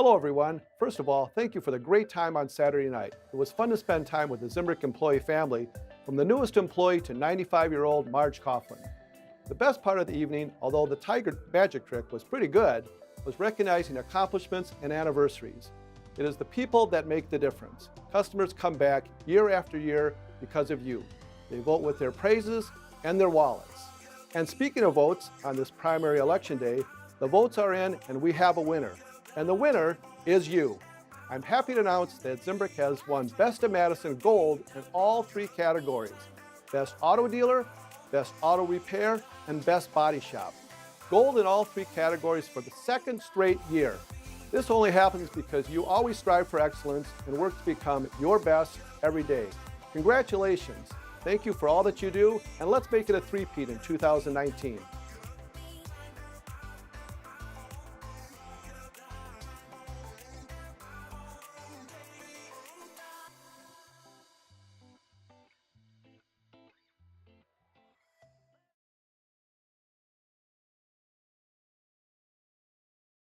Hello, everyone. First of all, thank you for the great time on Saturday night. It was fun to spend time with the Zimbrick employee family, from the newest employee to 95-year-old Marge Coughlin. The best part of the evening, although the tiger magic trick was pretty good, was recognizing accomplishments and anniversaries. It is the people that make the difference. Customers come back year after year because of you. They vote with their praises and their wallets. And speaking of votes, on this primary election day, the votes are in and we have a winner. And the winner is you. I'm happy to announce that Zimbrick has won Best of Madison Gold in all three categories: Best Auto Dealer, Best Auto Repair, and Best Body Shop. Gold in all three categories for the second straight year. This only happens because you always strive for excellence and work to become your best every day. Congratulations. Thank you for all that you do, and let's make it a three-peat in 2019.